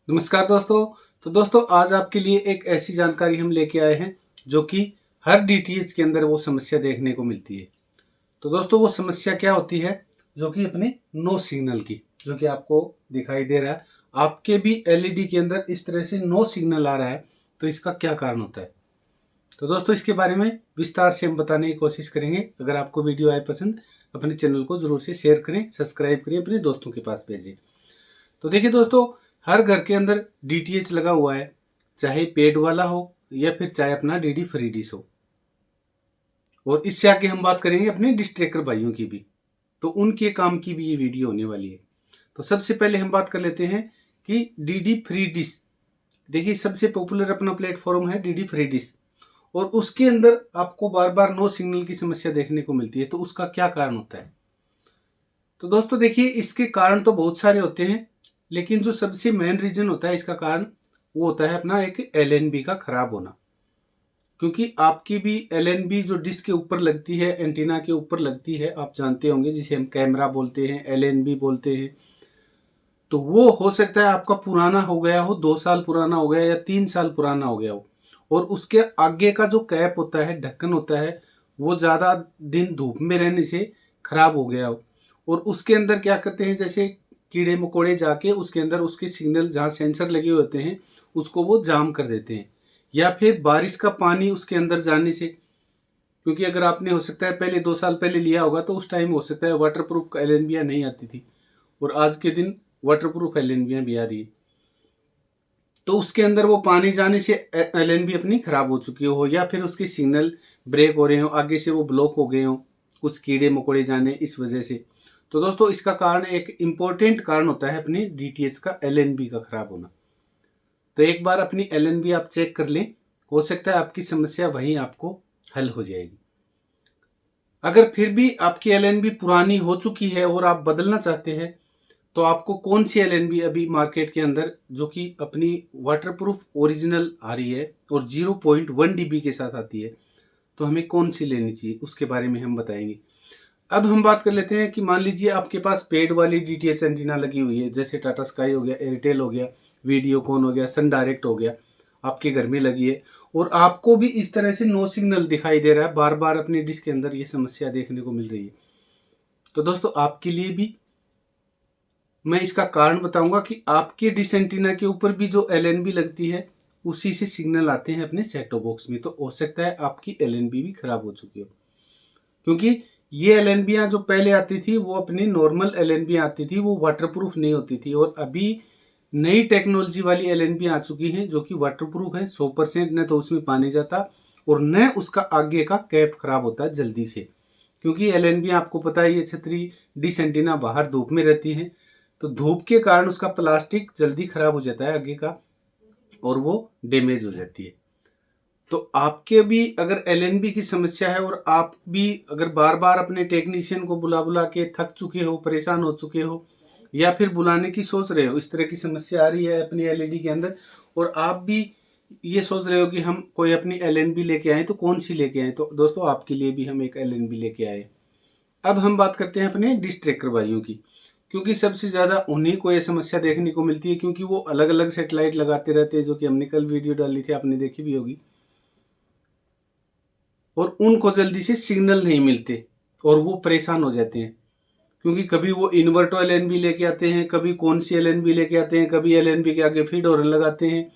नमस्कार दोस्तों। तो दोस्तों आज आपके लिए एक ऐसी जानकारी हम लेके आए हैं जो कि हर डीटीएच के अंदर वो समस्या देखने को मिलती है। तो दोस्तों वो समस्या क्या होती है जो कि अपने नो सिग्नल की, जो कि आपको दिखाई दे रहा है। आपके भी एलईडी के अंदर इस तरह से नो सिग्नल आ रहा है, तो इसका क्या कारण होता है। तो दोस्तों इसके बारे में विस्तार से हम बताने की कोशिश करेंगे। अगर आपको वीडियो आए पसंद, अपने चैनल को जरूर से शेयर करें, सब्सक्राइब करें, अपने दोस्तों के पास भेजें। तो देखिए दोस्तों, हर घर के अंदर डीटीएच लगा हुआ है, चाहे पेड वाला हो या फिर चाहे अपना डीडी फ्री डिश हो। और इससे आगे हम बात करेंगे अपने डिस्ट्रैक्टर भाइयों की भी, तो उनके काम की भी ये वीडियो होने वाली है। तो सबसे पहले हम बात कर लेते हैं कि डीडी फ्री डिश। देखिए सबसे पॉपुलर अपना प्लेटफॉर्म है डीडी फ्री डिश, और उसके अंदर आपको बार बार नो सिग्नल की समस्या देखने को मिलती है। तो उसका क्या कारण होता है। तो दोस्तों देखिए इसके कारण तो बहुत सारे होते हैं, लेकिन जो सबसे मेन रीजन होता है इसका कारण, वो होता है अपना एक एलएनबी का खराब होना। क्योंकि आपकी भी एलएनबी जो डिश के ऊपर लगती है, एंटीना के ऊपर लगती है, आप जानते होंगे, जिसे हम कैमरा बोलते हैं, एलएनबी बोलते हैं। तो वो हो सकता है आपका पुराना हो गया हो, 2 साल पुराना हो गया या 3 साल पुराना हो गया हो, और उसके आगे का जो कैप होता है, ढक्कन होता है, वो ज़्यादा दिन धूप में रहने से खराब हो गया हो। और उसके अंदर क्या करते हैं, जैसे कीड़े मकोड़े जाके उसके अंदर उसके सिग्नल जहाँ सेंसर लगे हुए होते हैं उसको वो जाम कर देते हैं, या फिर बारिश का पानी उसके अंदर जाने से। क्योंकि अगर आपने हो सकता है पहले 2 साल पहले लिया होगा, तो उस टाइम हो सकता है वाटर प्रूफ एलएनबियाँ नहीं आती थी, और आज के दिन वाटर प्रूफ एलएनबियाँ भी आ रही है। तो उसके अंदर वो पानी जाने से एलएनबी अपनी खराब हो चुकी हो, या फिर उसके सिग्नल ब्रेक हो रहे हो, आगे से वो ब्लॉक हो गए हो कुछ कीड़े मकोड़े जाने इस वजह से। तो दोस्तों इसका कारण, एक इम्पोर्टेंट कारण होता है अपनी डीटीएच का एलएनबी का खराब होना। तो एक बार अपनी एलएनबी आप चेक कर लें, हो सकता है आपकी समस्या वहीं आपको हल हो जाएगी। अगर फिर भी आपकी एलएनबी पुरानी हो चुकी है और आप बदलना चाहते हैं, तो आपको कौन सी एलएनबी अभी मार्केट के अंदर जो कि अपनी वाटरप्रूफ ओरिजिनल आ रही है और 0.1 डीबी के साथ आती है, तो हमें कौन सी लेनी चाहिए उसके बारे में हम बताएंगे। अब हम बात कर लेते हैं कि मान लीजिए आपके पास पेड वाली डीटीएच एंटीना लगी हुई है, जैसे टाटा स्काई हो गया, एयरटेल हो गया, वीडियोकॉन हो गया, सन डायरेक्ट हो गया, आपके घर में लगी है, और आपको भी इस तरह से नो सिग्नल दिखाई दे रहा है, बार बार अपनी डिश के अंदर ये समस्या देखने को मिल रही है। तो दोस्तों आपके लिए भी मैं इसका कारण बताऊंगा कि आपके डिश एंटीना के ऊपर भी जो एलएनबी लगती है उसी से सिग्नल आते हैं अपने सेटो बॉक्स में। तो हो सकता है आपकी एलएनबी भी खराब हो चुकी हो, क्योंकि ये एलएनबियां जो पहले आती थी वो अपनी नॉर्मल एलएनबी आती थी, वो वाटरप्रूफ नहीं होती थी। और अभी नई टेक्नोलॉजी वाली एलएनबी आ चुकी हैं जो कि वाटरप्रूफ है 100%, न तो उसमें पानी जाता और न उसका आगे का कैप खराब होता है जल्दी से। क्योंकि एलएनबी आपको पता है ये छतरी डिश एंटीना बाहर धूप में रहती है, तो धूप के कारण उसका प्लास्टिक जल्दी खराब हो जाता है आगे का, और वो डैमेज हो जाती है। तो आपके भी अगर एलएनबी की समस्या है और आप भी अगर बार बार अपने टेक्नीशियन को बुला बुला के थक चुके हो, परेशान हो चुके हो, या फिर बुलाने की सोच रहे हो, इस तरह की समस्या आ रही है अपनी एलईडी के अंदर, और आप भी ये सोच रहे हो कि हम कोई अपनी एलएनबी लेके आए, तो कौन सी लेके आए, तो दोस्तों आपके लिए भी हम एक एलएनबी लेके आए। अब हम बात करते हैं अपने डिस्ट्रैक्टर भाइयों की, क्योंकि सबसे ज़्यादा उन्हीं को ये समस्या देखने को मिलती है, क्योंकि वो अलग अलग सेटेलाइट लगाते रहते हैं, जो कि हमने कल वीडियो डाली थी, आपने देखी भी होगी। और उनको जल्दी से सिग्नल नहीं मिलते और वो परेशान हो जाते हैं, क्योंकि कभी वो इन्वर्टर एलएनबी लेके आते हैं, कभी कौन सी एलएनबी लेके आते हैं, कभी एलएनबी के आगे फीड हॉर्न लगाते हैं।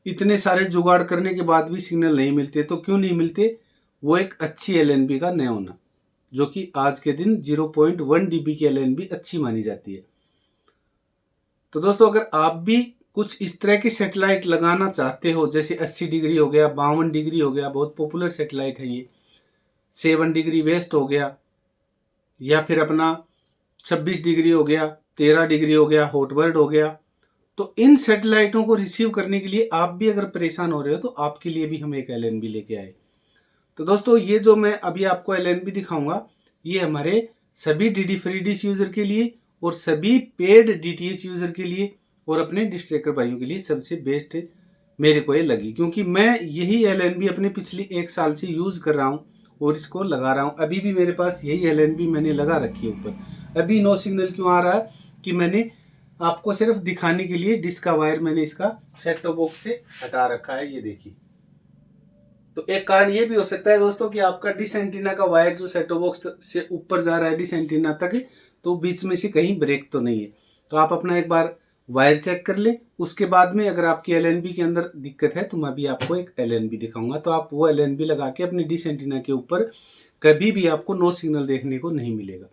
इतने सारे जुगाड़ करने के बाद भी सिग्नल नहीं मिलते। तो क्यों नहीं मिलते, वो एक अच्छी एलएनबी का न होना, जो कि आज के दिन 0.1 डीबी की एलएनबी अच्छी मानी जाती है। तो दोस्तों अगर आप भी कुछ इस तरह की सेटेलाइट लगाना चाहते हो, जैसे 80 डिग्री हो गया, 52 डिग्री हो गया, बहुत पॉपुलर सेटेलाइट है ये, 7 डिग्री वेस्ट हो गया, या फिर अपना 26 डिग्री हो गया, 13 डिग्री हो गया, हॉटबर्ड हो गया, तो इन सेटेलाइटों को रिसीव करने के लिए आप भी अगर परेशान हो रहे हो, तो आपके लिए भी हम एक एलएनबी लेके आए। तो दोस्तों ये जो मैं अभी आपको एलएनबी दिखाऊंगा, ये हमारे सभी डीडी फ्री डिश यूजर के लिए और सभी पेड डीटीएच यूजर के लिए और अपने डिस्ट्रैक्टर भाइयों के लिए सबसे बेस्ट मेरे को ये लगी, क्योंकि मैं यही एलएनबी अपने पिछले 1 साल से यूज कर रहा हूँ और इसको लगा रहा हूँ। अभी भी मेरे पास यही एलएनबी मैंने लगा रखी है ऊपर। अभी नो सिग्नल क्यों आ रहा है कि मैंने आपको सिर्फ दिखाने के लिए डिश का वायर मैंने इसका सेट टॉप बॉक्स से हटा रखा है, ये देखिए। तो एक कारण ये भी हो सकता है दोस्तों कि आपका डिश एंटीना का वायर जो सेट टॉप बॉक्स से ऊपर जा रहा है डिश एंटीना तक, तो बीच में से कहीं ब्रेक तो नहीं है। तो आप अपना एक बार वायर चेक कर ले। उसके बाद में अगर आपकी एलएनबी के अंदर दिक्कत है तो मैं अभी आपको एक एलएनबी दिखाऊंगा, तो आप वो एलएनबी लगा के अपनी डिश एंटीना के ऊपर कभी भी आपको नो सिग्नल देखने को नहीं मिलेगा।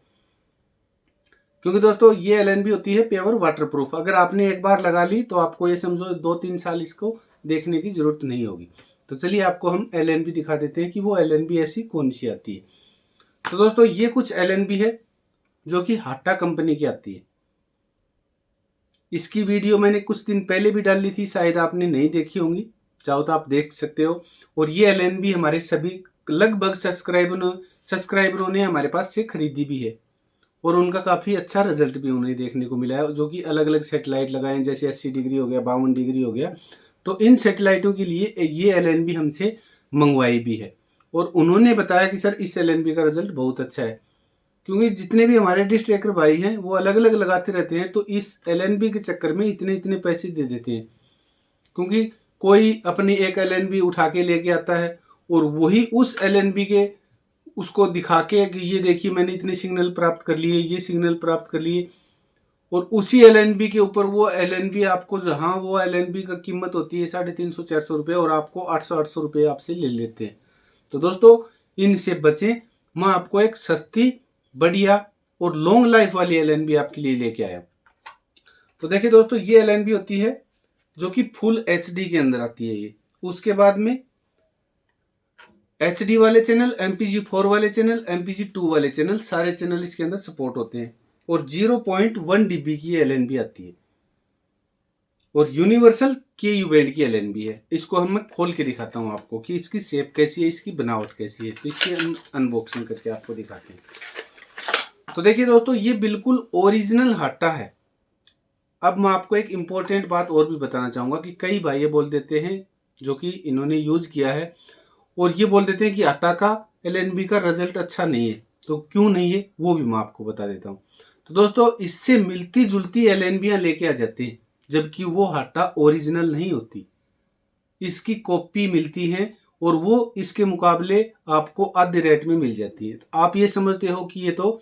क्योंकि दोस्तों ये एलएनबी होती है प्योर वाटरप्रूफ। अगर आपने एक बार लगा ली तो आपको ये समझो 2-3 साल इसको देखने की जरूरत नहीं होगी। तो चलिए आपको हम एलएनबी दिखा देते हैं कि वो एलएनबी ऐसी कौन सी आती है। तो दोस्तों ये कुछ एलएनबी है जो कि हाटा कंपनी की आती है। इसकी वीडियो मैंने कुछ दिन पहले भी डाली थी, शायद आपने नहीं देखी होंगी, चाहो तो आप देख सकते हो। और ये एलएनबी हमारे सभी लगभग सब्सक्राइबरों ने हमारे पास से खरीदी भी है और उनका काफ़ी अच्छा रिजल्ट भी उन्हें देखने को मिला है, जो कि अलग अलग सेटेलाइट लगाए, जैसे 80 डिग्री हो गया, 52 डिग्री हो गया। तो इन सेटेलाइटों के लिए ये एलएनबी हमसे मंगवाई भी है और उन्होंने बताया कि सर इस एलएनबी का रिजल्ट बहुत अच्छा है। क्योंकि जितने भी हमारे डिश ट्रैकर भाई हैं वो अलग अलग लगाते रहते हैं, तो इस एलएनबी के चक्कर में इतने इतने पैसे दे देते हैं। क्योंकि कोई अपनी एक एलएनबी उठा के लेके आता है और वही उस एलएनबी के उसको दिखा के कि ये देखिए मैंने इतने सिग्नल प्राप्त कर लिए, ये सिग्नल प्राप्त कर लिए, और उसी एलएनबी के ऊपर वो एलएनबी आपको, जहाँ वो एलएनबी का कीमत होती है 350-400 रुपये, और आपको 800 रुपये आपसे ले लेते हैं। तो दोस्तों इनसे बचें। मैं आपको एक सस्ती, बढ़िया और लॉन्ग लाइफ वाली एलएनबी आपके लिए लेके आया। तो देखिए दोस्तों ये एलएनबी होती है जो कि फुल एचडी के अंदर आती है ये। उसके बाद में एचडी वाले चैनल, MPG4 वाले चैनल, MPG2 वाले चैनल, सारे चैनल इसके अंदर सपोर्ट होते हैं। और 0.1 dB की एलएनबी आती है और यूनिवर्सल KU बैंड की एलएनबी है। इसको हम मैं खोल के दिखाता हूँ आपको कि इसकी शेप कैसी है, इसकी बनावट कैसी है। तो इसकी हम अनबॉक्सिंग करके आपको दिखाते हैं। तो देखिए दोस्तों ये बिल्कुल ओरिजिनल हाटा है। अब मैं आपको एक इम्पोर्टेंट बात और भी बताना चाहूँगा कि कई भाई ये बोल देते हैं जो कि इन्होंने यूज किया है और ये बोल देते हैं कि हाटा का एलएनबी का रिजल्ट अच्छा नहीं है। तो क्यों नहीं है वो भी मैं आपको बता देता हूँ। तो दोस्तों इससे मिलती जुलती एलएनबियाँ लेके आ जाते हैं, जबकि वो हाटा ओरिजिनल नहीं होती, इसकी कॉपी मिलती है और वो इसके मुकाबले आपको आधे रेट में मिल जाती है। तो आप ये समझते हो कि ये तो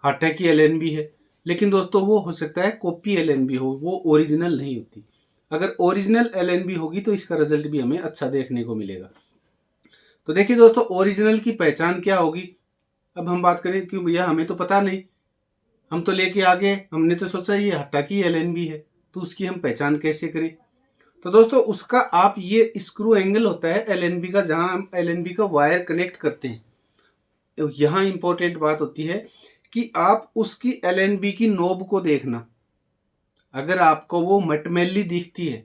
हाटा की एलएनबी है, लेकिन दोस्तों वो हो सकता है कॉपी एलएनबी हो, वो ओरिजिनल नहीं होती। अगर ओरिजिनल एलएनबी होगी तो इसका रिजल्ट भी हमें अच्छा देखने को मिलेगा। तो देखिए दोस्तों ओरिजिनल की पहचान क्या होगी। अब हम बात करें, क्यों भैया हमें तो पता नहीं, हम तो लेके आ गए, हमने तो सोचा ये हाटा की एलएनबी है, तो उसकी हम पहचान कैसे करें। तो दोस्तों उसका आप ये स्क्रू एंगल होता है एलएनबी का, जहां हम एलएनबी का वायर कनेक्ट करते हैं, तो यहाँ इंपॉर्टेंट बात होती है कि आप उसकी एलएनबी की नोब को देखना। अगर आपको वो मटमैली दिखती है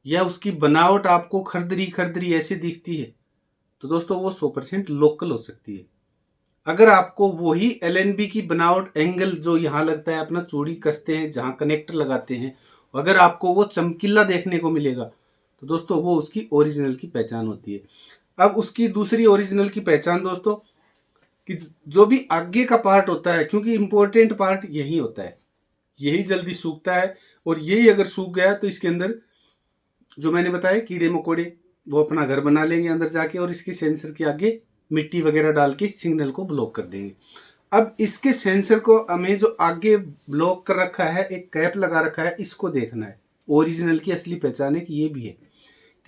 या उसकी बनावट आपको खरदरी ऐसे दिखती है तो दोस्तों वो 100% लोकल हो सकती है। अगर आपको वही एलएनबी की बनावट, एंगल जो यहाँ लगता है अपना चूड़ी कसते हैं जहाँ कनेक्टर लगाते हैं, अगर आपको वो चमकीला देखने को मिलेगा तो दोस्तों वो उसकी ओरिजिनल की पहचान होती है। अब उसकी दूसरी ओरिजिनल की पहचान दोस्तों कि जो भी आगे का पार्ट होता है, क्योंकि इंपॉर्टेंट पार्ट यही होता है, यही जल्दी सूखता है, और यही अगर सूख गया तो इसके अंदर जो मैंने बताया कीड़े मकोड़े वो अपना घर बना लेंगे अंदर जाके, और इसके सेंसर के आगे मिट्टी वगैरह डाल के सिग्नल को ब्लॉक कर देंगे। अब इसके सेंसर को हमें जो आगे ब्लॉक कर रखा है, एक कैप लगा रखा है, इसको देखना है। ओरिजिनल की असली पहचान एक ये भी है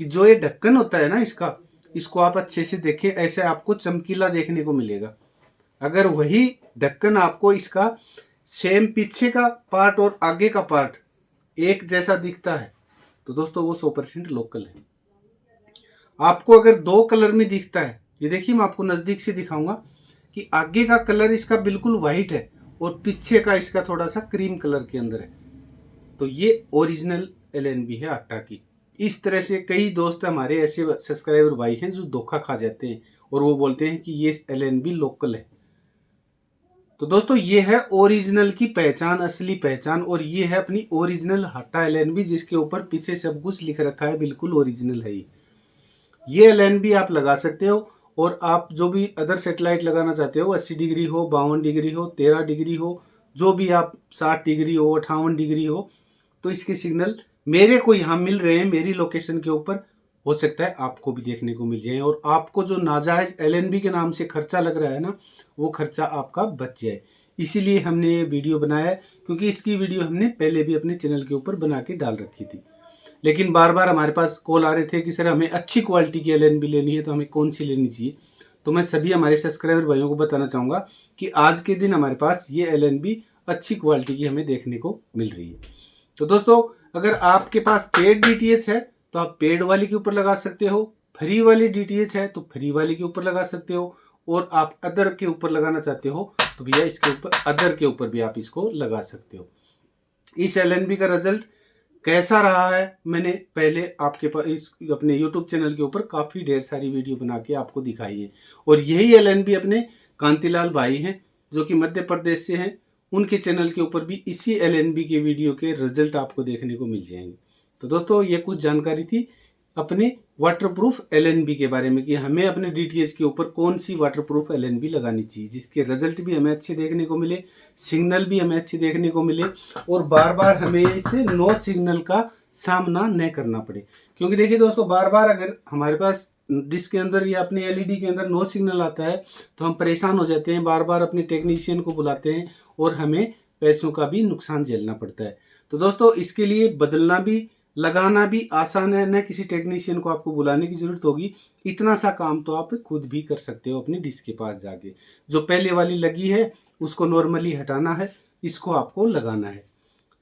कि जो ये ढक्कन होता है ना इसका, इसको आप अच्छे से देखें, ऐसे आपको चमकीला देखने को मिलेगा। अगर वही ढक्कन आपको इसका सेम पीछे का पार्ट और आगे का पार्ट एक जैसा दिखता है तो दोस्तों वो 100% लोकल है। आपको अगर दो कलर में दिखता है, ये देखिए मैं आपको नजदीक से दिखाऊंगा कि आगे का कलर इसका बिल्कुल वाइट है और पीछे का इसका थोड़ा सा क्रीम कलर के अंदर है, तो ये ओरिजिनल एलएनबी है आटा की। इस तरह से कई दोस्त हमारे ऐसे सब्सक्राइबर भाई हैं जो धोखा खा जाते हैं और वो बोलते हैं कि ये एलएनबी लोकल है। तो दोस्तों ये है ओरिजिनल की पहचान, असली पहचान, और ये है अपनी ओरिजिनल हाटा एलएनबी जिसके ऊपर पीछे सब कुछ लिख रखा है, बिल्कुल ओरिजिनल है ये एलएनबी आप लगा सकते हो। और आप जो भी अदर सेटेलाइट लगाना चाहते हो, 80 डिग्री हो, 52 डिग्री हो, 13 डिग्री हो, जो भी आप 60 डिग्री हो, 58 डिग्री हो, तो इसके सिग्नल मेरे को यहाँ मिल रहे हैं, मेरी लोकेशन के ऊपर, हो सकता है आपको भी देखने को मिल जाए और आपको जो नाजायज LNB के नाम से खर्चा लग रहा है ना, वो खर्चा आपका बच जाए। इसीलिए हमने ये वीडियो बनाया है, क्योंकि इसकी वीडियो हमने पहले भी अपने चैनल के ऊपर बना के डाल रखी थी, लेकिन बार बार हमारे पास कॉल आ रहे थे कि सर हमें अच्छी क्वालिटी की LNB लेनी है, तो हमें कौन सी लेनी चाहिए। तो मैं सभी हमारे सब्सक्राइबर भाइयों को बताना चाहूँगा कि आज के दिन हमारे पास ये LNB अच्छी क्वालिटी की हमें देखने को मिल रही है। तो दोस्तों, अगर आपके पास पेड DTH है तो आप पेड वाली के ऊपर लगा सकते हो, फ्री वाली DTH है तो फ्री वाली के ऊपर लगा सकते हो, और आप अदर के ऊपर लगाना चाहते हो तो भैया इसके ऊपर अदर के ऊपर भी आप इसको लगा सकते हो। इस LNB का रिजल्ट कैसा रहा है, मैंने पहले आपके पास इस अपने YouTube चैनल के ऊपर काफ़ी ढेर सारी वीडियो बना के आपको दिखाई है, और यही LNB अपने कांतिलाल भाई हैं जो कि मध्य प्रदेश से हैं, उनके चैनल के ऊपर भी इसी LNB के वीडियो के रिजल्ट आपको देखने को मिल जाएंगे। तो दोस्तों, ये कुछ जानकारी थी अपने वाटरप्रूफ LNB के बारे में कि हमें अपने DTH के ऊपर कौन सी वाटरप्रूफ LNB लगानी चाहिए, जिसके रिजल्ट भी हमें अच्छे देखने को मिले, सिग्नल भी हमें अच्छे देखने को मिले, और बार बार हमें इसे नो सिग्नल का सामना न करना पड़े। क्योंकि देखिए दोस्तों, बार बार अगर हमारे पास डिस्क के अंदर या अपने LED के अंदर नो सिग्नल आता है तो हम परेशान हो जाते हैं, बार बार अपने टेक्नीशियन को बुलाते हैं और हमें पैसों का भी नुकसान झेलना पड़ता है। तो दोस्तों, इसके लिए बदलना भी लगाना भी आसान है, न किसी टेक्नीशियन को आपको बुलाने की जरूरत होगी। इतना सा काम तो आप खुद भी कर सकते हो अपनी डिस्क के पास जाके। जो पहले वाली लगी है उसको नॉर्मली हटाना है, इसको आपको लगाना है।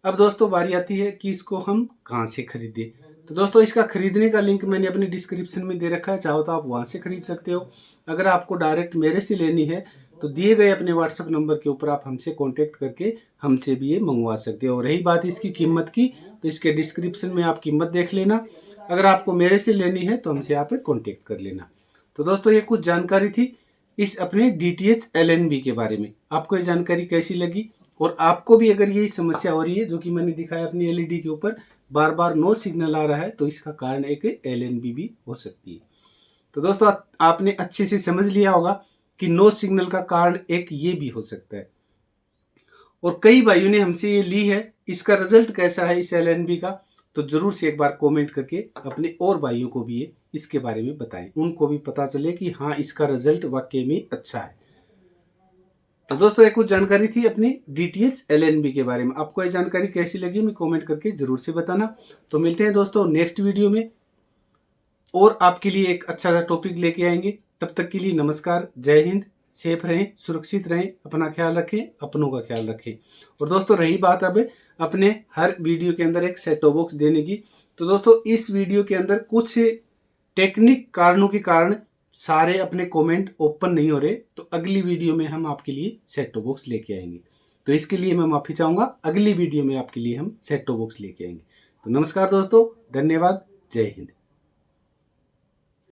अब दोस्तों, बारी आती है कि इसको हम कहाँ से खरीदें। तो दोस्तों, इसका खरीदने का लिंक मैंने अपने डिस्क्रिप्शन में दे रखा है, चाहो तो आप वहाँ से खरीद सकते हो। अगर आपको डायरेक्ट मेरे से लेनी है तो दिए गए अपने WhatsApp नंबर के ऊपर आप हमसे कांटेक्ट करके हमसे भी ये मंगवा सकते हो। रही बात इसकी कीमत की, तो इसके डिस्क्रिप्शन में आप कीमत देख लेना। अगर आपको मेरे से लेनी है तो हमसे आप कांटेक्ट कर लेना। तो दोस्तों, ये कुछ जानकारी थी इस अपने DTH LNB के बारे में। आपको ये जानकारी कैसी लगी, और आपको भी अगर यही समस्या हो रही है जो कि मैंने दिखाया अपनी LED के ऊपर, बार बार नो सिग्नल आ रहा है, तो इसका कारण एक LNB भी हो सकती है। तो दोस्तों, आपने अच्छे से समझ लिया होगा कि नो सिग्नल का कारण एक ये भी हो सकता है, और कई भाइयों ने हमसे ये ली है। इसका रिजल्ट कैसा है इस LNB का, तो जरूर से एक बार कमेंट करके अपने और भाइयों को भी ये इसके बारे में बताएं, उनको भी पता चले कि हाँ, इसका रिजल्ट वाकई में अच्छा है। तो दोस्तों, ये कुछ जानकारी थी अपनी DTH LNB के बारे में। आपको ये जानकारी कैसी लगी, मैं कमेंट करके जरूर से बताना। तो मिलते हैं दोस्तों नेक्स्ट वीडियो में, और आपके लिए एक अच्छा सा टॉपिक लेके आएंगे। तब तक के लिए नमस्कार, जय हिंद, सेफ रहें, सुरक्षित रहें, अपना ख्याल रखें, अपनों का ख्याल रखें। और दोस्तों, रही बात अब अपने हर वीडियो के अंदर एक सेट टॉप बॉक्स देने की, तो दोस्तों इस वीडियो के अंदर कुछ टेक्निक कारणों के कारण सारे अपने कमेंट ओपन नहीं हो रहे, तो अगली वीडियो में हम आपके लिए सेट टॉप बॉक्स लेके आएंगे। तो इसके लिए मैं माफ़ी चाहूँगा, अगली वीडियो में आपके लिए हम सेट टॉप बॉक्स लेके आएंगे। तो नमस्कार दोस्तों, धन्यवाद, जय हिंद।